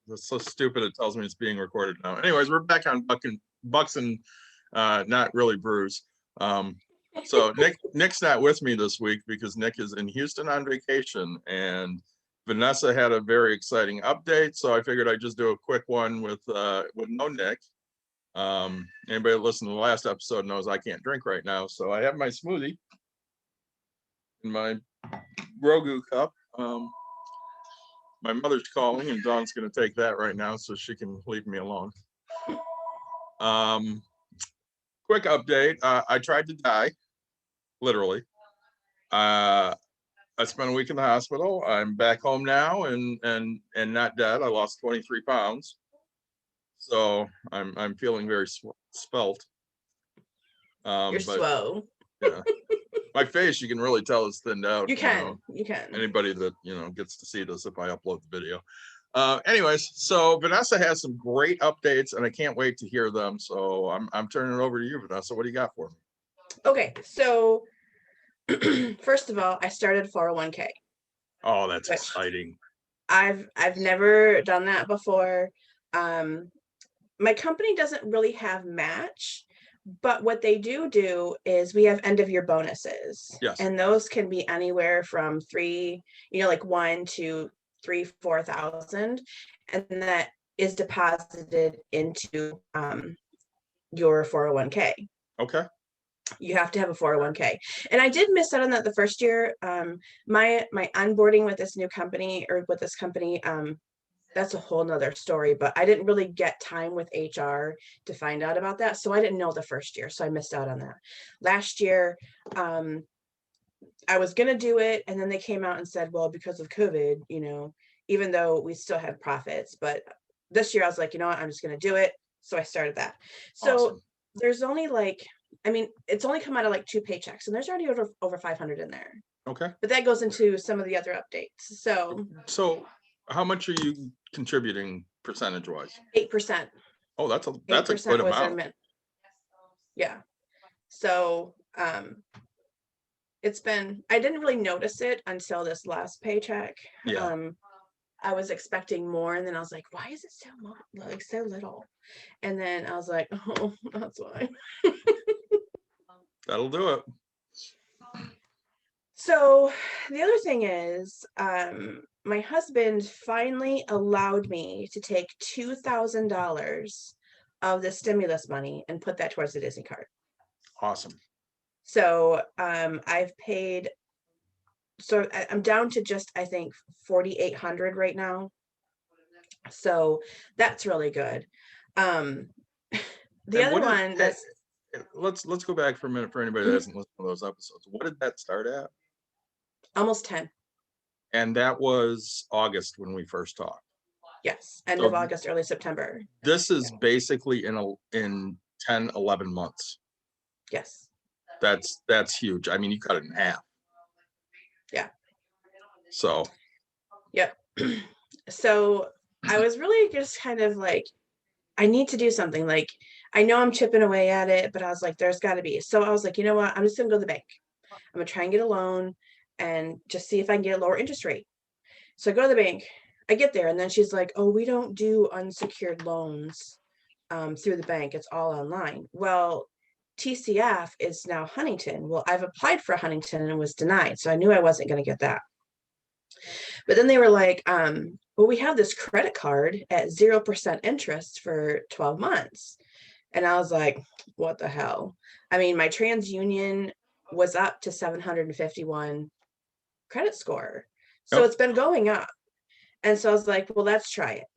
that's so stupid. It tells me it's being recorded now. Anyways, we're back on Bucks and not really Brews. So Nick's not with me this week because Nick is in Houston on vacation, and Vanessa had a very exciting update. So I figured I'd just do a quick one with no Nick. Anybody that listened to the last episode knows I can't drink right now. So I have my smoothie in my Grogu cup. My mother's calling, and Dawn's going to take that right now so she can leave me alone. Quick update. I tried to die, literally. I spent a week in the hospital. I'm back home now and not dead. I lost 23 pounds. So I'm feeling very svelte. You're slow. Yeah. My face, you can really tell is thinned out. You can. Anybody that gets to see this if I upload the video. Anyways, so Vanessa has some great updates, and I can't wait to hear them. So I'm turning it over to you, Vanessa. What do you got for me? Okay, so first of all, I started 401k. Oh, that's exciting. I've never done that before. My company doesn't really have match, but what they do is we have end of year bonuses. Yes. And those can be anywhere from like 1 to 4,000, and that is deposited into your 401k. Okay. You have to have a 401k. And I did miss out on that the first year. My onboarding with this new company that's a whole nother story, but I didn't really get time with HR to find out about that. So I didn't know the first year. So I missed out on that. Last year, I was going to do it. And then they came out and said, well, because of COVID, even though we still had profits, but this year I was like, you know what, I'm just going to do it. So I started that. So awesome. There's only it's only come out of 2 paychecks, and there's already over 500 in there. Okay. But that goes into some of the other updates. So how much are you contributing percentage-wise? 8%. Oh, that's a good amount. Yeah. So it's been, I didn't really notice it until this last paycheck. Yeah. I was expecting more, and then I was like, why is it so much, so little? And then I was like, oh, that's why. That'll do it. So the other thing is, my husband finally allowed me to take $2,000 of the stimulus money and put that towards the Disney card. Awesome. So I've paid, so I'm down to just, I think, 4,800 right now. So that's really good. The other one that's, let's go back for a minute for anybody that hasn't listened to those episodes. What did that start at? Almost 10. And that was August when we first talked. Yes, end of August, early September. This is basically in 10, 11 months. Yes. That's huge. I mean, you cut it in half. Yeah. So. Yep. So I was really just kind of like, I need to do something. I know I'm chipping away at it, but I was like, there's got to be. So I was like, you know what? I'm just going to go to the bank. I'm going to try and get a loan and just see if I can get a lower interest rate. So I go to the bank. I get there, and then she's like, oh, we don't do unsecured loans through the bank. It's all online. Well, TCF is now Huntington. Well, I've applied for Huntington and was denied. So I knew I wasn't going to get that. But then they were like, well, we have this credit card at 0% interest for 12 months. And I was like, what the hell? I mean, my TransUnion was up to 751 credit score. So It's been going up. And so I was like, well, let's try it.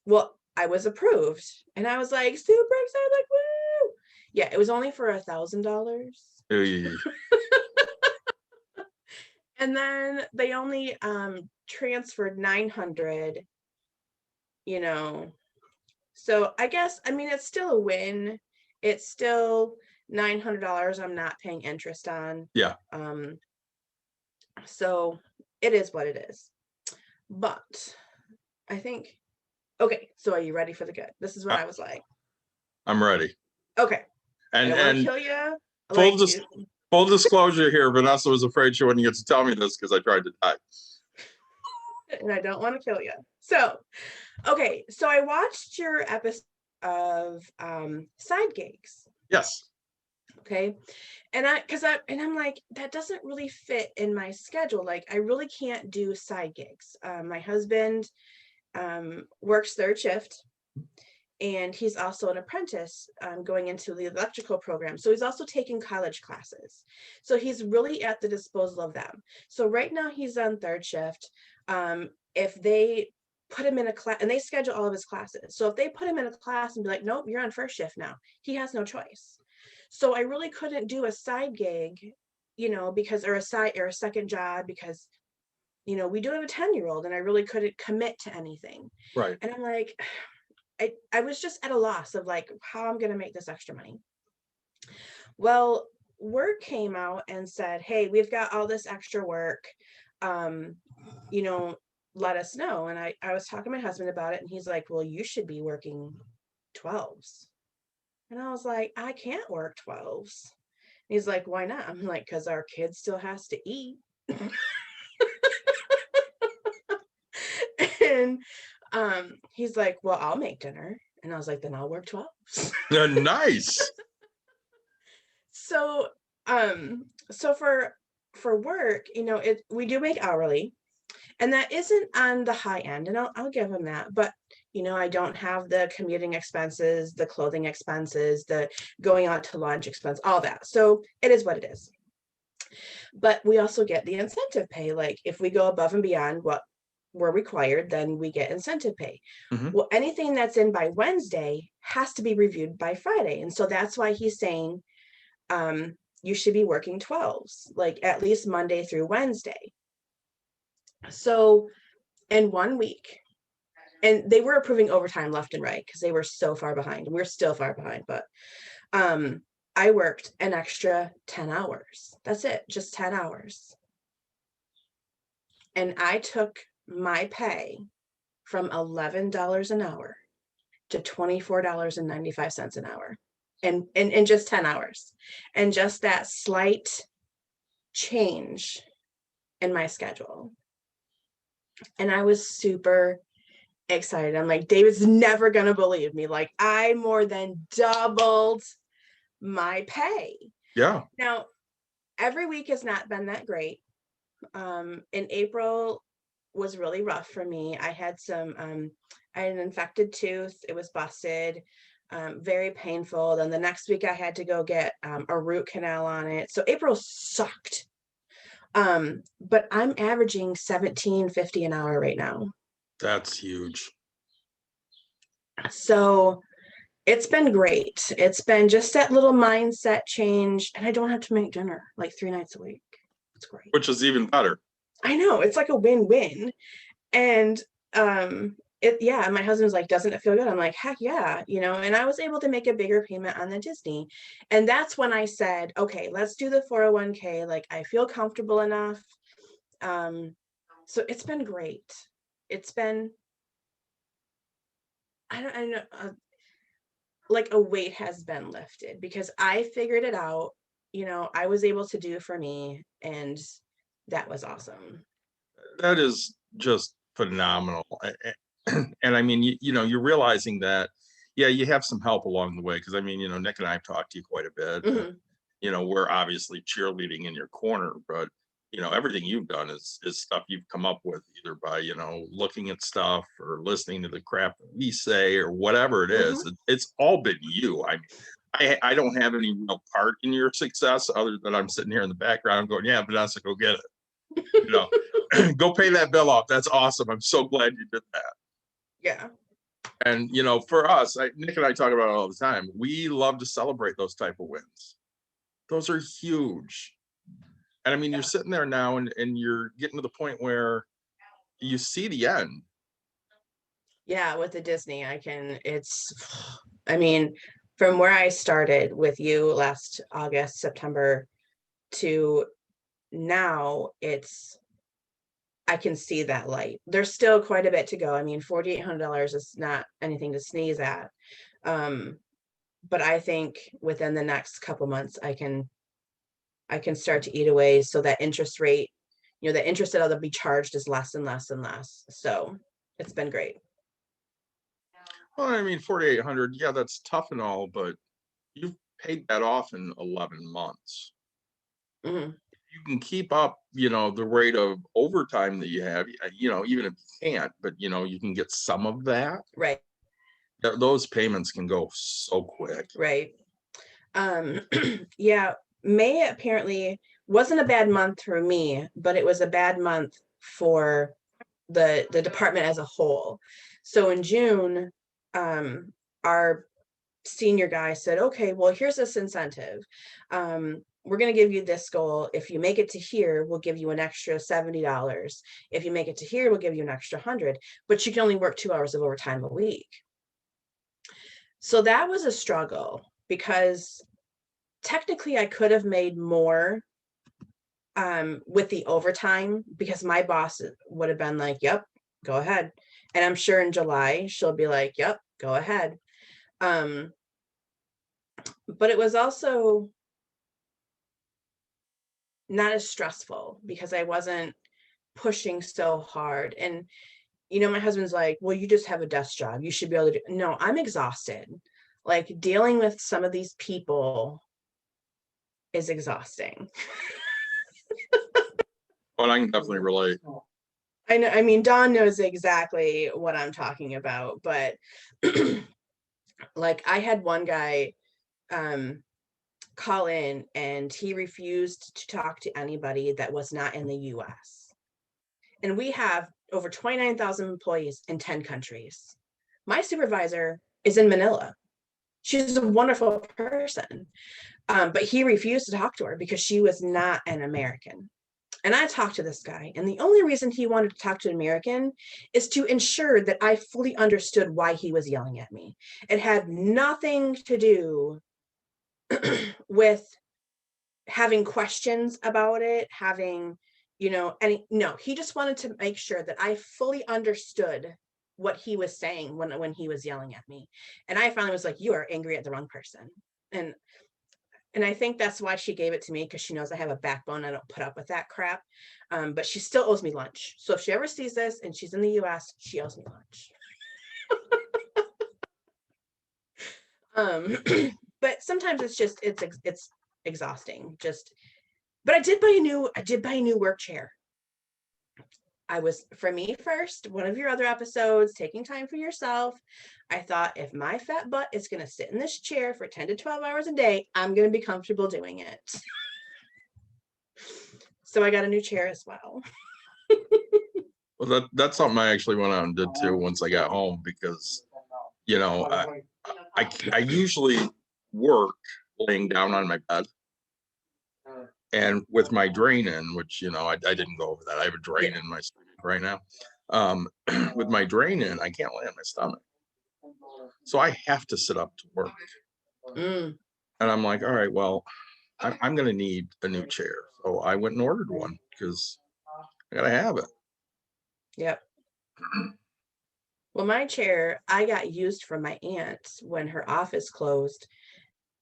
Well, I was approved. And I was like, super excited, like, woo! Yeah, it was only for $1,000. And then they only transferred 900, So I guess, I mean, it's still a win. It's still $900 I'm not paying interest on. Yeah. So it is what it is. But I think, okay, so are you ready for the good? This is what I was like. I'm ready. Okay. And I don't want to kill you. Full disclosure here, Vanessa was afraid she wouldn't get to tell me this because I tried to die. and I don't want to kill you. So, okay, so I watched your episode of side gigs. Yes. Okay. And I'm like, that doesn't really fit in my schedule. Like, I really can't do side gigs. My husband works third shift, and he's also an apprentice going into the electrical program. So he's also taking college classes. So he's really at the disposal of them. So right now he's on third shift. If they put him in a class, and they schedule all of his classes. So if they put him in a class and be like, nope, you're on first shift now, he has no choice. So I really couldn't do a side gig, because, or a second job, because, we do have a 10-year-old, and I really couldn't commit to anything. Right. And I'm like, I was just at a loss of like how I'm going to make this extra money. Well, work came out and said, hey, we've got all this extra work. Um, let us know. And I was talking to my husband about it, and he's like, well, you should be working 12s. And I was like, I can't work 12s. He's like, why not? I'm like, because our kid still has to eat. And he's like, well, I'll make dinner. And I was like, then I'll work 12s. Nice. So for work, we do make hourly, and that isn't on the high end, and I'll give him that. But I don't have the commuting expenses, the clothing expenses, the going out to lunch expense, all that. So it is what it is. But we also get the incentive pay. Like, if we go above and beyond what we're required, then we get incentive pay. Mm-hmm. Well, anything that's in by Wednesday has to be reviewed by Friday. And so that's why he's saying, you should be working 12s, like at least Monday through Wednesday. So in 1 week, and they were approving overtime left and right because they were so far behind. We're still far behind, but I worked an extra 10 hours. That's it, just 10 hours. And I took my pay from $11 an hour to $24.95 an hour. And in just 10 hours. And just that slight change in my schedule. And I was super excited. I'm like, David's never going to believe me. Like, I more than doubled my pay. Yeah. Now, every week has not been that great. In April was really rough for me. I had I had an infected tooth. It was busted. Very painful. Then the next week I had to go get a root canal on it. So April sucked. But I'm averaging $17.50 an hour right now. That's huge. So it's been great. It's been just that little mindset change, and I don't have to make dinner like 3 nights a week. It's great. Which is even better. I know, it's like a win-win. And my husband's like, doesn't it feel good? I'm like, heck yeah, and I was able to make a bigger payment on the Disney. And that's when I said, okay, let's do the 401k. Like, I feel comfortable enough. So it's been great. It's been, I don't know, like a weight has been lifted because I figured it out. I was able to do for me, and that was awesome. That is just phenomenal. And I mean, you're realizing that, yeah, you have some help along the way. Cause I mean, Nick and I have talked to you quite a bit. Mm-hmm. We're obviously cheerleading in your corner, but everything you've done is stuff you've come up with either by, looking at stuff or listening to the crap that we say or whatever it is. Mm-hmm. It's all been you. I mean, I don't have any real part in your success other than I'm sitting here in the background going, yeah, Vanessa, go get it. Go pay that bill off. That's awesome. I'm so glad you did that. Yeah. And, for us, Nick and I talk about it all the time. We love to celebrate those type of wins. Those are huge. And I mean, you're sitting there now and you're getting to the point where you see the end. Yeah, with the Disney, I mean, from where I started with you last August, September to now, I can see that light. There's still quite a bit to go. I mean, $4,800 is not anything to sneeze at. But I think within the next couple months, I can start to eat away so that interest rate, the interest that they'll be charged is less and less and less. So it's been great. Well, I mean, 4,800, yeah, that's tough and all, but you've paid that off in 11 months. Mhm. You can keep up, the rate of overtime that you have, even if you can't, but you can get some of that. Right. Those payments can go so quick. Right. Yeah, May apparently wasn't a bad month for me, but it was a bad month for the department as a whole. So in June, our senior guy said, okay, well, here's this incentive. We're going to give you this goal. If you make it to here, we'll give you an extra $70. If you make it to here, we'll give you an extra 100, but you can only work 2 hours of overtime a week. So that was a struggle because technically I could have made more with the overtime, because my boss would have been like, yep, go ahead. And I'm sure in July she'll be like, yep, go ahead. But it was also not as stressful because I wasn't pushing so hard. And my husband's like, well, you just have a desk job, you should be able to do. No, I'm exhausted. Like, dealing with some of these people is exhausting. But I can definitely relate. I know, I mean, Dawn knows exactly what I'm talking about, but like, I had one guy call in and he refused to talk to anybody that was not in the US. And we have over 29,000 employees in 10 countries. My supervisor is in Manila. She's a wonderful person. But he refused to talk to her because she was not an American. And I talked to this guy, and the only reason he wanted to talk to an American is to ensure that I fully understood why he was yelling at me. It had nothing to do with having questions about it, no, he just wanted to make sure that I fully understood what he was saying when he was yelling at me. And I finally was like, you are angry at the wrong person. And I think that's why she gave it to me, because she knows I have a backbone. I don't put up with that crap. But she still owes me lunch. So if she ever sees this and she's in the US, she owes me lunch. But sometimes it's exhausting. But I did buy a new work chair. For me first, one of your other episodes, taking time for yourself. I thought, if my fat butt is going to sit in this chair for 10 to 12 hours a day, I'm going to be comfortable doing it. So I got a new chair as well. Well, that's something I actually went out and did too once I got home, because I usually work laying down on my bed, and with my drain in, which I didn't go over that. I have a drain in my stomach right now. With my drain in, I can't lay on my stomach, so I have to sit up to work. And I'm like, all right, well, I'm going to need a new chair. So I went and ordered one because I got to have it. Yep. Well, my chair, I got used from my aunt when her office closed,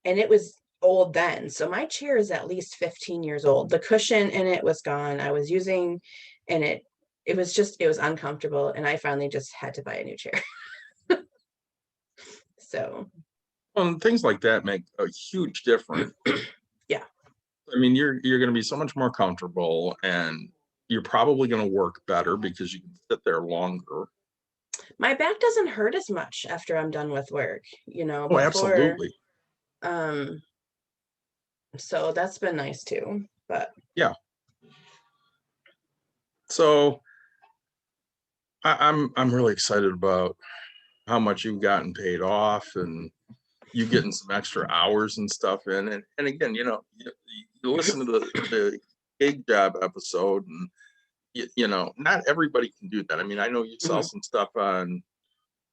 and it was old then. So my chair is at least 15 years old. The cushion in it was gone. I was using, and it was uncomfortable. And I finally just had to buy a new chair. So. Well, things like that make a huge difference. Yeah. I mean, you're going to be so much more comfortable, and you're probably going to work better because you can sit there longer. My back doesn't hurt as much after I'm done with work, Oh, before, absolutely. So that's been nice too, but yeah. So I'm really excited about how much you've gotten paid off, and you getting some extra hours and stuff in. And again, you listen to the gig job episode, and not everybody can do that. I mean, I know you sell some stuff on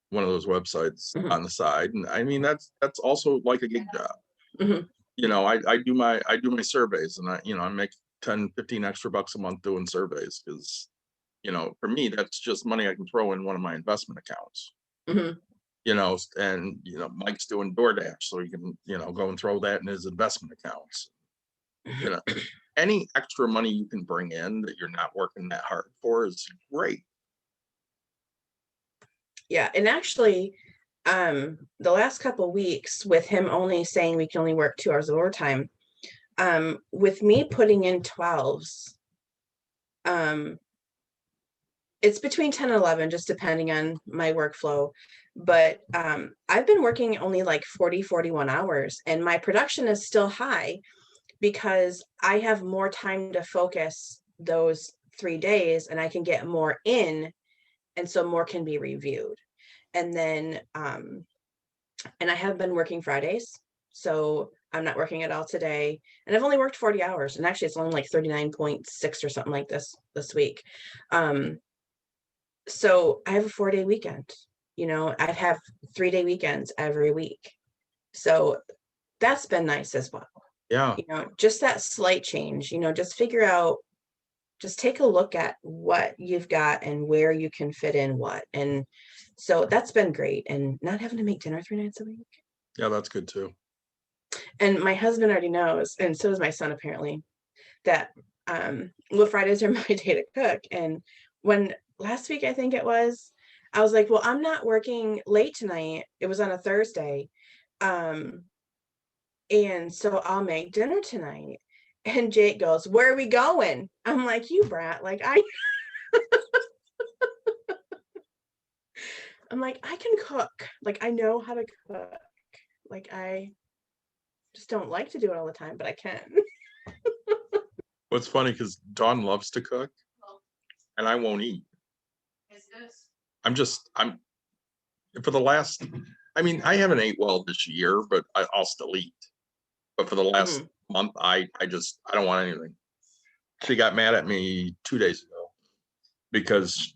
one of those websites on the side, and I mean that's also like a gig job. I do my surveys, and I make 10-15 extra bucks a month doing surveys, because for me that's just money I can throw in one of my investment accounts. And Mike's doing DoorDash, so he can go and throw that in his investment accounts. any extra money you can bring in that you're not working that hard for is great. Yeah, and actually, the last couple weeks with him only saying we can only work 2 hours of overtime, with me putting in 12s, it's between 10 and 11, just depending on my workflow. But I've been working only like 40, 41 hours, and my production is still high because I have more time to focus those 3 days and I can get more in. And so more can be reviewed. And then, and I have been working Fridays. So I'm not working at all today. And I've only worked 40 hours. And actually, it's only like 39.6 or something like this week. So I have a 4-day weekend. I have 3-day weekends every week. So that's been nice as well. Yeah. Just that slight change, just figure out, just take a look at what you've got and where you can fit in what. And so that's been great. And not having to make dinner 3 nights a week. Yeah, that's good too. And my husband already knows, and so does my son apparently, that Fridays are my day to cook. And when last week, I think it was, I was like, well, I'm not working late tonight. It was on a Thursday. And so I'll make dinner tonight. And Jake goes, where are we going? I'm like, you brat. Like, I'm like, I can cook. Like, I know how to cook. Like, I just don't like to do it all the time, but I can. What's funny, because Dawn loves to cook and I won't eat. I'm for the last, I haven't ate well this year, but I'll still eat. But for the last month, I don't want anything. She got mad at me 2 days ago because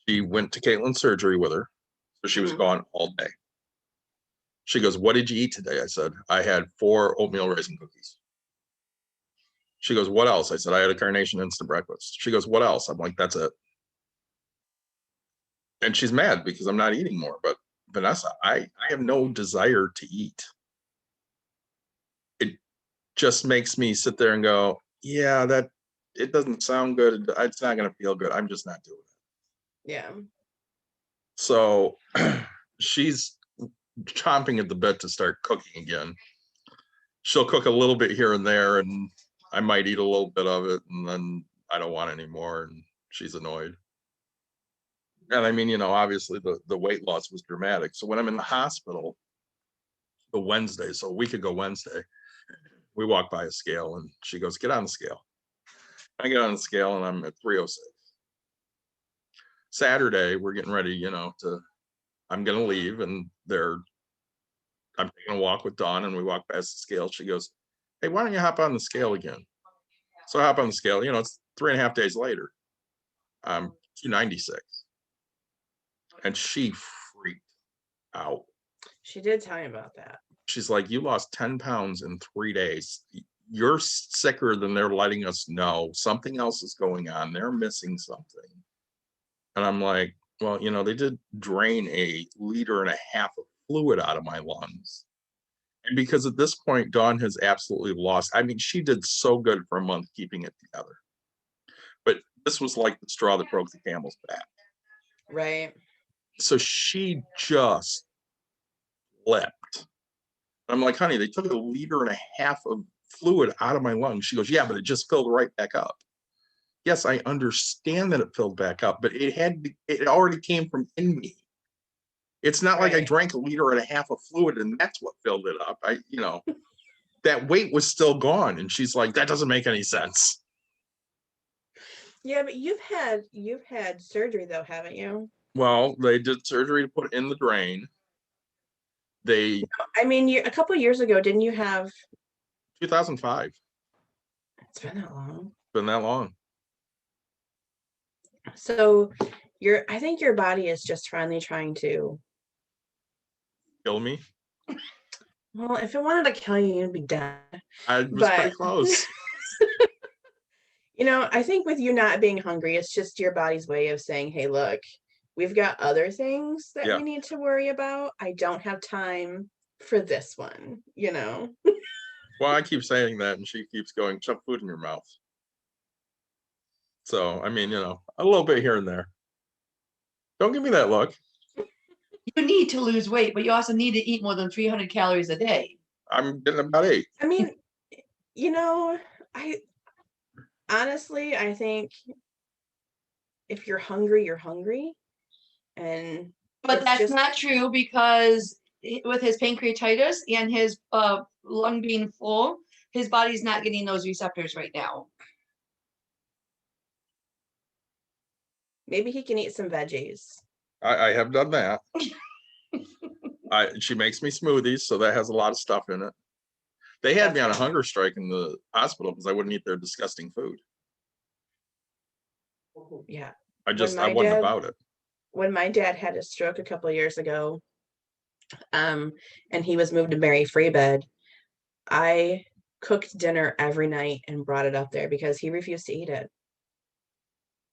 she went to Caitlin's surgery with her. So she was gone all day. She goes, what did you eat today? I said, I had 4 oatmeal raisin cookies. She goes, what else? I said, I had a Carnation instant breakfast. She goes, what else? I'm like, that's it. And she's mad because I'm not eating more. But Vanessa, I have no desire to eat. It just makes me sit there and go, yeah, it doesn't sound good. It's not going to feel good. I'm just not doing it. Yeah. So she's chomping at the bit to start cooking again. She'll cook a little bit here and there, and I might eat a little bit of it, and then I don't want any more, and she's annoyed. And obviously the weight loss was dramatic. So when I'm in the hospital the Wednesday, so a week ago Wednesday, we walk by a scale and she goes, get on the scale. I get on the scale and I'm at 306. Saturday, we're getting ready, I'm going to leave, and I'm taking a walk with Dawn, and we walk past the scale. She goes, hey, why don't you hop on the scale again? So I hop on the scale, it's 3.5 days later. I'm 296. And she freaked out. She did tell me about that. She's like, you lost 10 pounds in 3 days. You're sicker than they're letting us know. Something else is going on. They're missing something. And I'm like, well, they did drain 1.5 liters of fluid out of my lungs. And because at this point, Dawn has absolutely lost. She did so good for a month keeping it together. But this was like the straw that broke the camel's back. Right. So she just leapt. I'm like, honey, they took 1.5 liters of fluid out of my lungs. She goes, yeah, but it just filled right back up. Yes, I understand that it filled back up, but it already came from in me. It's not like I drank 1.5 liters of fluid and that's what filled it up. That weight was still gone. And she's like, that doesn't make any sense. Yeah, but you've had surgery though, haven't you? Well, they did surgery to put in the drain. A couple of years ago, didn't you have? 2005. It's been that long. It's been that long. So I think your body is just finally trying to Kill me. Well, if it wanted to kill you, you'd be dead. I was pretty close. I think with you not being hungry, it's just your body's way of saying, hey, look, we've got other things that we need to worry about. I don't have time for this one, Well, I keep saying that, and she keeps going, shove food in your mouth. So, I mean, a little bit here and there. Don't give me that look. You need to lose weight, but you also need to eat more than 300 calories a day. I'm getting about 8. I mean, I honestly, I think if you're hungry, you're hungry. And But it's that's just not true, because with his pancreatitis and his lung being full, his body's not getting those receptors right now. maybe he can eat some veggies. I have done that. She makes me smoothies, so that has a lot of stuff in it. They had me on a hunger strike in the hospital because I wouldn't eat their disgusting food. Yeah. I wasn't about it. When my dad had a stroke a couple of years ago, and he was moved to Mary Free Bed, I cooked dinner every night and brought it up there because he refused to eat it.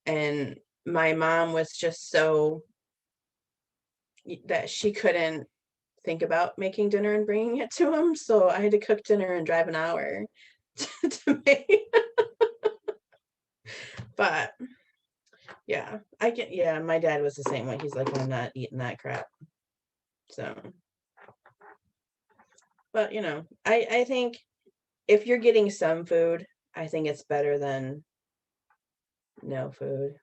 And my mom was just so that she couldn't think about making dinner and bringing it to him. So I had to cook dinner and drive an hour to make. But yeah, my dad was the same way. He's like, I'm not eating that crap. So, but I think if you're getting some food, I think it's better than no food.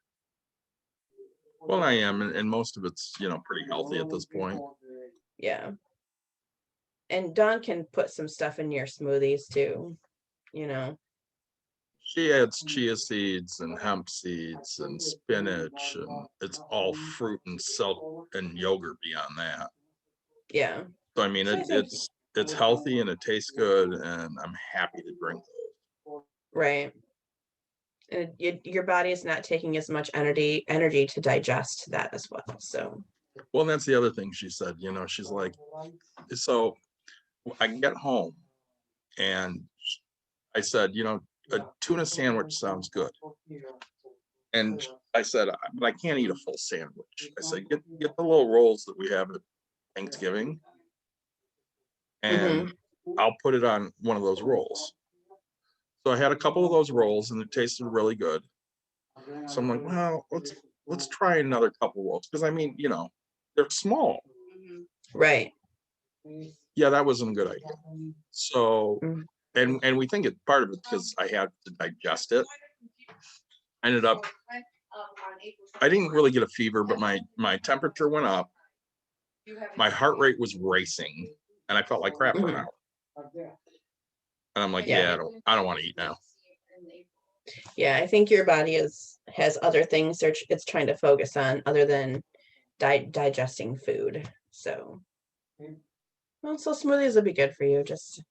Well, I am, and most of it's, pretty healthy at this point. Yeah. And Dawn can put some stuff in your smoothies too, She adds chia seeds and hemp seeds and spinach, and it's all fruit and silk and yogurt beyond that. Yeah. So I mean, So I think- it's healthy and it tastes good, and I'm happy to drink those. Right. And your body is not taking as much energy to digest that as well. So, well, and that's the other thing she said. She's like, so I get home, and I said, a tuna sandwich sounds good. And I said, but I can't eat a full sandwich. I said, get the little rolls that we have at Thanksgiving, and I'll put it on one of those rolls. So I had a couple of those rolls, and it tasted really good. So I'm like, well, let's try another couple rolls, because I mean, they're small. right. Yeah, that wasn't a good idea. So, and we think part of it because I had to digest it. I ended up, I didn't really get a fever, but my temperature went up. My heart rate was racing, and I felt like crap for an hour. And I'm like, yeah, I don't want to eat now. Yeah, I think your body has other things it's trying to focus on other than digesting food. So, well, so smoothies will be good for you. Just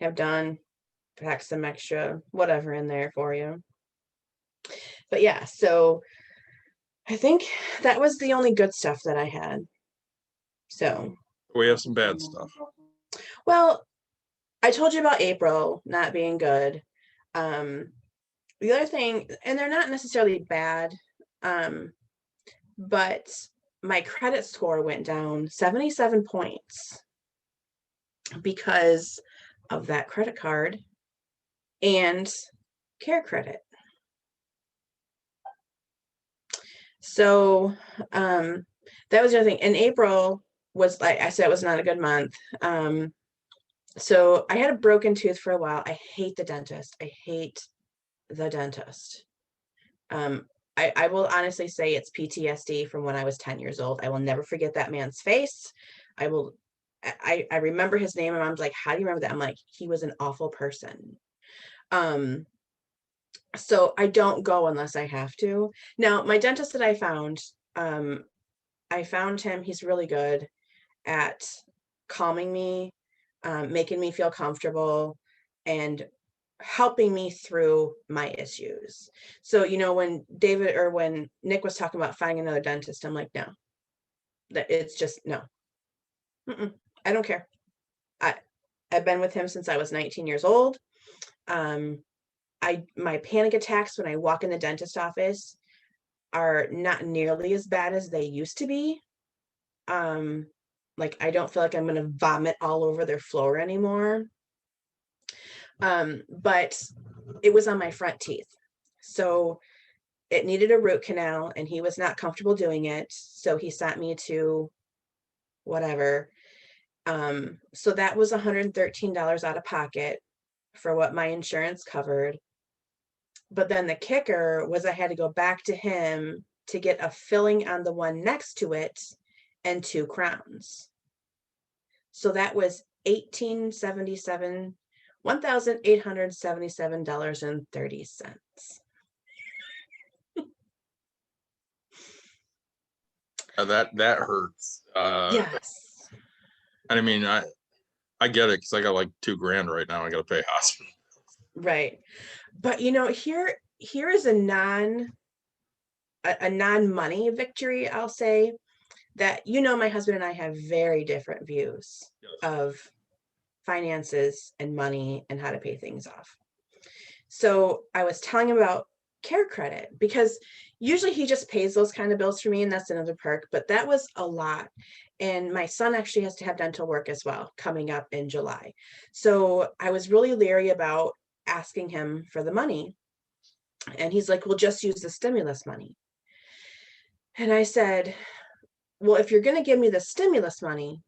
have done, pack some extra whatever in there for you. But yeah, so I think that was the only good stuff that I had. So we have some bad stuff. Well, I told you about April not being good. The other thing, and they're not necessarily bad, but my credit score went down 77 points because of that credit card and care credit. So that was the other thing. And April was, like I said, it was not a good month. So I had a broken tooth for a while. I hate the dentist. I hate the dentist. I will honestly say it's PTSD from when I was 10 years old. I will never forget that man's face. I remember his name, and I'm like, how do you remember that? I'm like, he was an awful person. So I don't go unless I have to. Now, my dentist that I found him, he's really good at calming me, making me feel comfortable, and helping me through my issues. So, when when Nick was talking about finding another dentist, I'm like, no, that it's just no. I don't care. I've been with him since I was 19 years old. My panic attacks when I walk in the dentist office are not nearly as bad as they used to be. Like, I don't feel like I'm going to vomit all over their floor anymore. But it was on my front teeth. So it needed a root canal and he was not comfortable doing it. So he sent me to whatever. So that was $113 out of pocket for what my insurance covered. But then the kicker was I had to go back to him to get a filling on the one next to it and 2 crowns. So that was $1,877.30. That hurts. Yes. And I mean, I get it because I got like $2,000 right now. I got to pay hospital. Right. But here is a non-money victory, I'll say, that my husband and I have very different views Yes. of finances and money and how to pay things off. So I was telling him about care credit because usually he just pays those kind of bills for me, and that's another perk, but that was a lot. And my son actually has to have dental work as well coming up in July. So I was really leery about asking him for the money. And he's like, well, just use the stimulus money. And I said, well, if you're going to give me the stimulus money,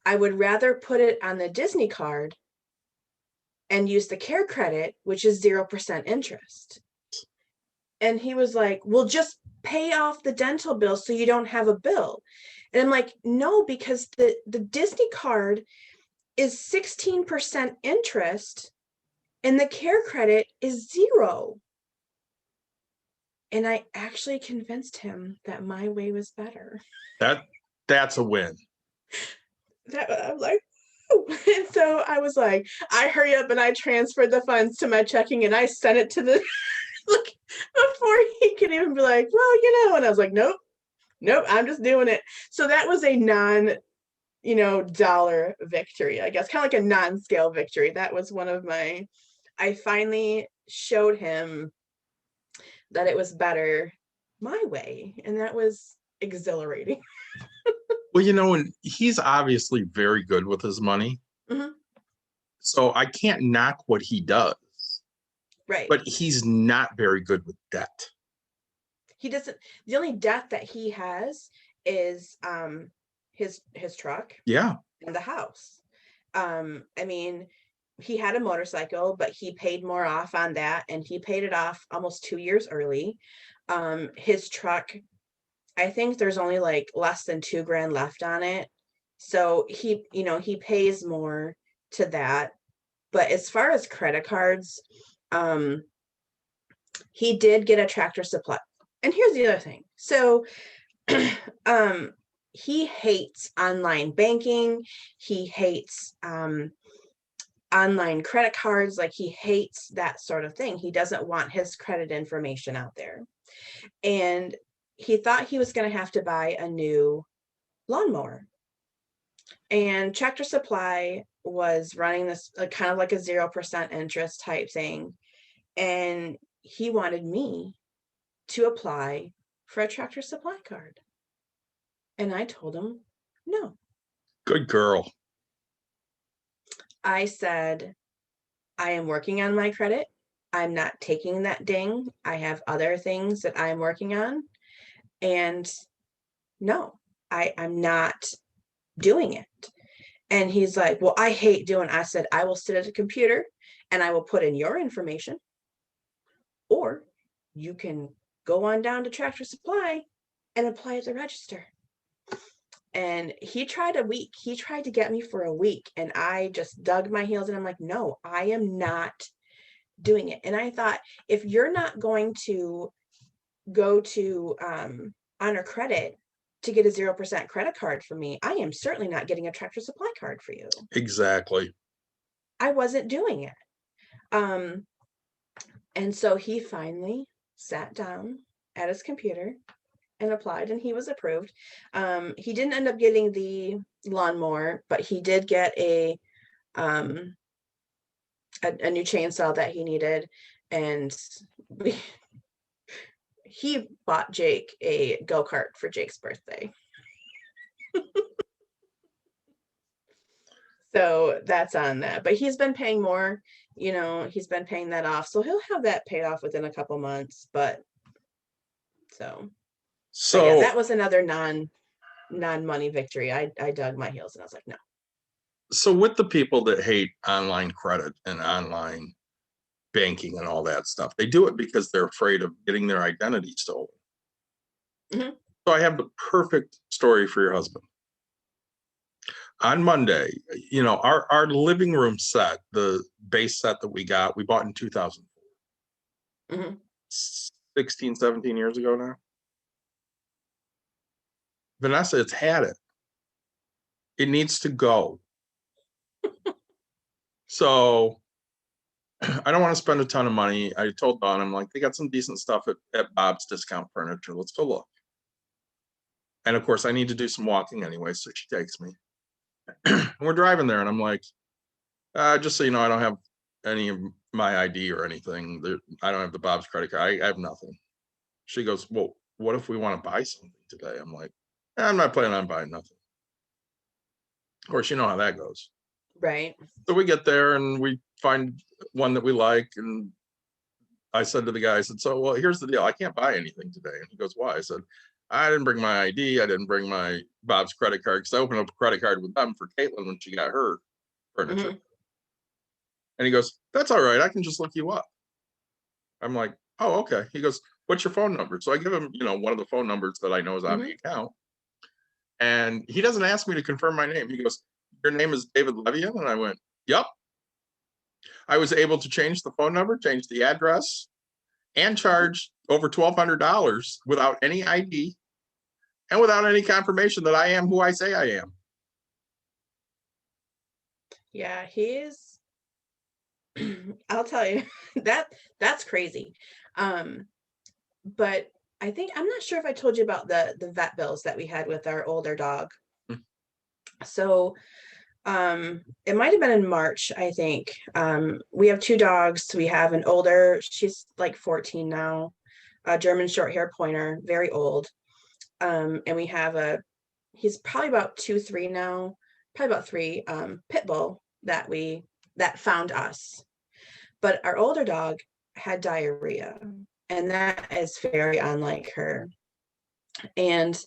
I would rather put it on the Disney card and use the care credit, which is 0% interest. And he was like, well, just pay off the dental bill so you don't have a bill. And I'm like, no, because the Disney card is 16% interest and the care credit is 0. And I actually convinced him that my way was better. That's a win. I'm like, oh. And so I was like, I hurry up and I transferred the funds to my checking and I sent it to the like before he could even be like, well, and I was like, nope, I'm just doing it. So that was a dollar victory, I guess, kind of like a non-scale victory. That was one of I finally showed him that it was better my way, and that was exhilarating. Well, and he's obviously very good with his money. Mm-hmm. So I can't knock what he does. Right. But he's not very good with debt. He doesn't. The only debt that he has is his truck. Yeah. And the house. I mean, he had a motorcycle, but he paid more off on that, and he paid it off almost 2 years early. His truck, I think there's only like less than $2,000 left on it. So he pays more to that. But as far as credit cards, he did get a Tractor Supply. And here's the other thing. So he hates online banking. He hates online credit cards. Like, he hates that sort of thing. He doesn't want his credit information out there. And he thought he was going to have to buy a new lawnmower. And Tractor Supply was running this kind of like a 0% interest type thing. And he wanted me to apply for a Tractor Supply card. And I told him no. Good girl. I said, I am working on my credit. I'm not taking that ding. I have other things that I'm working on. And no, I'm not doing it. And he's like, well, I hate doing it. I said, I will sit at a computer and I will put in your information. Or you can go on down to Tractor Supply and apply at the register. And he tried a week. He tried to get me for a week. And I just dug my heels and I'm like, no, I am not doing it. And I thought, if you're not going to go to Honor Credit to get a 0% credit card for me, I am certainly not getting a Tractor Supply card for you. Exactly. I wasn't doing it. And so he finally sat down at his computer and applied, and he was approved. He didn't end up getting the lawnmower, but he did get a new chainsaw that he needed. And he bought Jake a go-kart for Jake's birthday. So that's on that. But he's been paying more, he's been paying that off. So he'll have that paid off within a couple months. But yeah, So, that was another non-money victory. I dug my heels and I was like, no. so with the people that hate online credit and online banking and all that stuff, they do it because they're afraid of getting their identity stolen. Mhm. So I have the perfect story for your husband. On Monday, our living room set, the base set that we bought in 2004, Mhm. 16, 17 years ago now. Vanessa, it's had it. It needs to go. So I don't want to spend a ton of money. I told Dawn, I'm like, they got some decent stuff at Bob's Discount Furniture. Let's go look. And of course, I need to do some walking anyway, so she takes me. We're driving there, and I'm like, just so you know, I don't have any of my ID or anything. I don't have the Bob's credit card. I have nothing. She goes, well, what if we want to buy something today? I'm like, I'm not planning on buying nothing. Of course, you know how that goes. Right. So we get there and we find one that we like. And I said to the guy, I said, so, well, here's the deal. I can't buy anything today. And he goes, why? I said, I didn't bring my ID. I didn't bring my Bob's credit card because I opened up a credit card with them for Caitlin when she got her furniture. Mhm. And he goes, that's all right. I can just look you up. I'm like, oh, okay. He goes, what's your phone number? So I give him, one of the phone numbers that I know is on the account. And he doesn't ask me to confirm my name. He goes, your name is David Levian? And I went, yep. I was able to change the phone number, change the address, and charge over $1,200 without any ID and without any confirmation that I am who I say I am. Yeah, I'll tell you, that's crazy. But I think, I'm not sure if I told you about the vet bills that we had with our older dog. So it might have been in March, I think. We have two dogs. We have an older, she's like 14 now, a German short hair pointer, very old. And we have he's probably about 2, 3 now, probably about 3, pit bull that found us. But our older dog had diarrhea, and that is very unlike her. And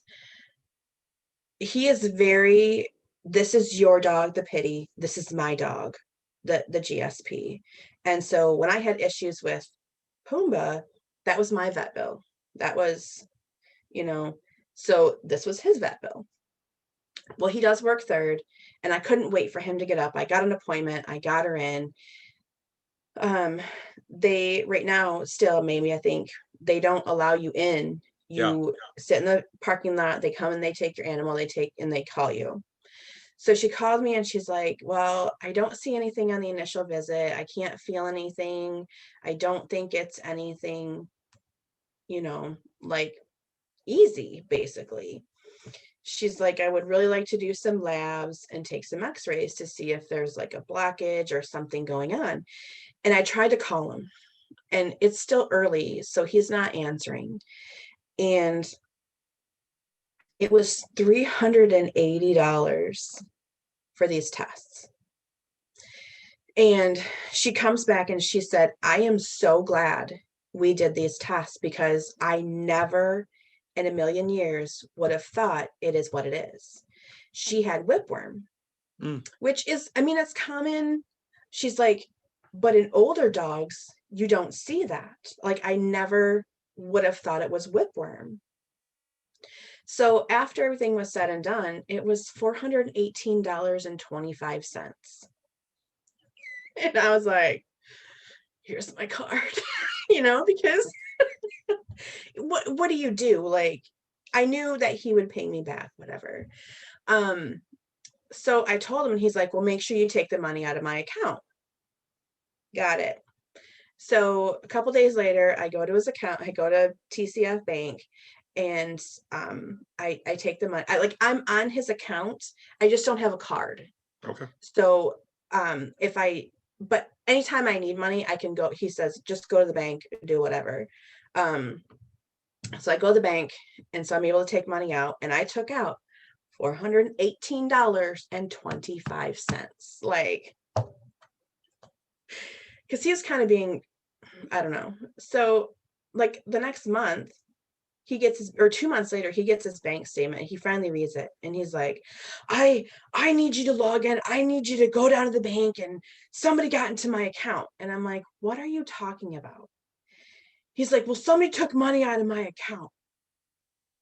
he is this is your dog, the pity. This is my dog, the GSP. And so when I had issues with Pumbaa, that was my vet bill. That was, so this was his vet bill. Well, he does work third, and I couldn't wait for him to get up. I got an appointment. I got her in. They right now still, maybe, I think they don't allow you in. You sit in the parking lot, they come and they take your animal, and they call you. So she called me and she's like, well, I don't see anything on the initial visit. I can't feel anything. I don't think it's anything, like easy, basically. She's like, I would really like to do some labs and take some x-rays to see if there's like a blockage or something going on. And I tried to call him, and it's still early, so he's not answering. And it was $380 for these tests. And she comes back and she said, I am so glad we did these tests, because I never in a million years would have thought it is what it is. She had whipworm, which is, it's common. She's like, but in older dogs, you don't see that. Like, I never would have thought it was whipworm. So after everything was said and done, it was $418.25. And I was like, here's my card, because what do you do? Like, I knew that he would pay me back, whatever. So I told him, and he's like, well, make sure you take the money out of my account. Got it. So a couple days later, I go to his account, I go to TCF Bank, and I take the money. I'm on his account. I just don't have a card. Okay. So but anytime I need money, I can go. He says, just go to the bank, do whatever. So I go to the bank, and so I'm able to take money out, and I took out $418.25. Like, because he was kind of being, I don't know. So like the next month, he gets his, or 2 months later, he gets his bank statement. He finally reads it and he's like, I need you to log in. I need you to go down to the bank and somebody got into my account. And I'm like, what are you talking about? He's like, well, somebody took money out of my account.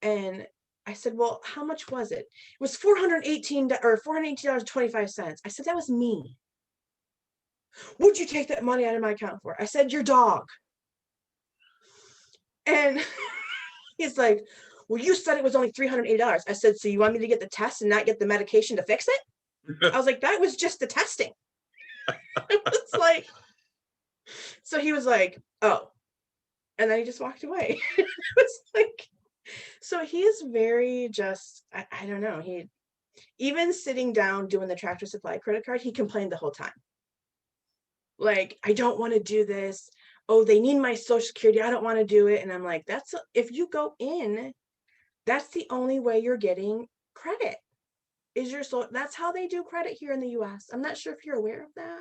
And I said, well, how much was it? It was $418.25. I said, that was me. What'd you take that money out of my account for? I said, your dog. And he's like, well, you said it was only $380. I said, so you want me to get the test and not get the medication to fix it? I was like, that was just the testing. It was like, so he was like, oh. And then he just walked away. It was like, so he is very just, I don't know. He, even sitting down doing the Tractor Supply credit card, he complained the whole time. Like, I don't want to do this. Oh, they need my social security. I don't want to do it. And I'm like, that's, if you go in, that's the only way you're getting credit is your so that's how they do credit here in the US. I'm not sure if you're aware of that.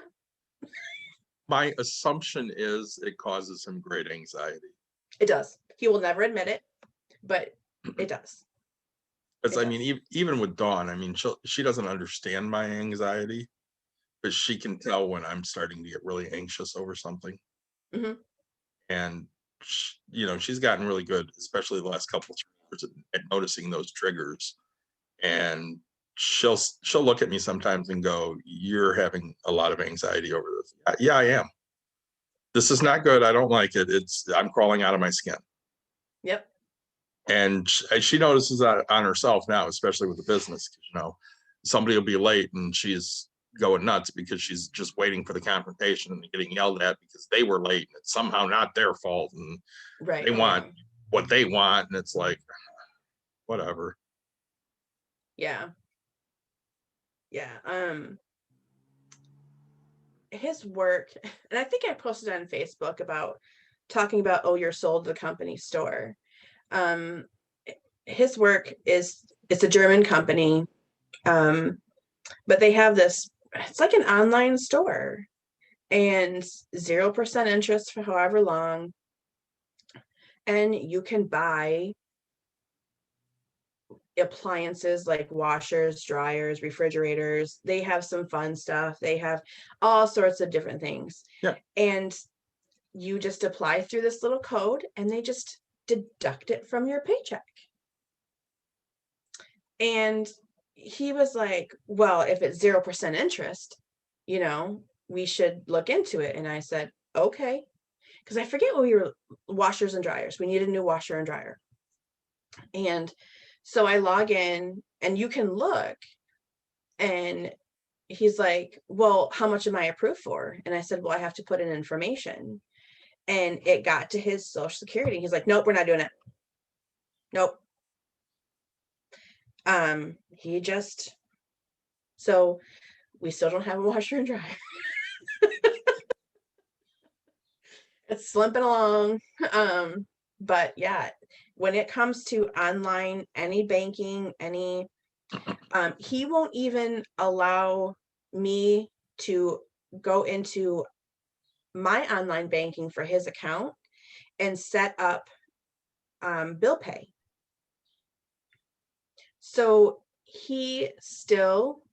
My assumption is it causes him great anxiety. It does. He will never admit it, but it does. Because It I mean, even with Dawn, I mean, she doesn't understand my anxiety, but she can tell when I'm starting to get really anxious over something. Mhm. And you know, she's gotten really good, especially the last couple of years, at noticing those triggers. And she'll look at me sometimes and go, "You're having a lot of anxiety over this." Yeah, I am. This is not good. I don't like it. I'm crawling out of my skin. Yep. And she notices that on herself now, especially with the business. You know, somebody will be late and she's going nuts because she's just waiting for the confrontation and getting yelled at because they were late and it's somehow not their fault and Right. they want what they want, and it's like, whatever. Yeah. His work, and I think I posted on Facebook about talking about, oh, you're sold to the company store. His work is, it's a German company, but they have this, it's like an online store and 0% interest for however long, and you can buy appliances like washers, dryers, refrigerators. They have some fun stuff. They have all sorts of different things. Yeah. And you just apply through this little code and they just deduct it from your paycheck. And he was like, well, if it's 0% interest, you know, we should look into it. And I said, okay. Because I forget what we were, washers and dryers. We need a new washer and dryer. And so I log in and you can look, and he's like, well, how much am I approved for? And I said, well, I have to put in information. And it got to his social security. He's like, nope, we're not doing it. Nope. He just, so we still don't have a washer and dryer. It's slipping along. But yeah, when it comes to online, any banking, any, he won't even allow me to go into my online banking for his account and set up bill pay. So he still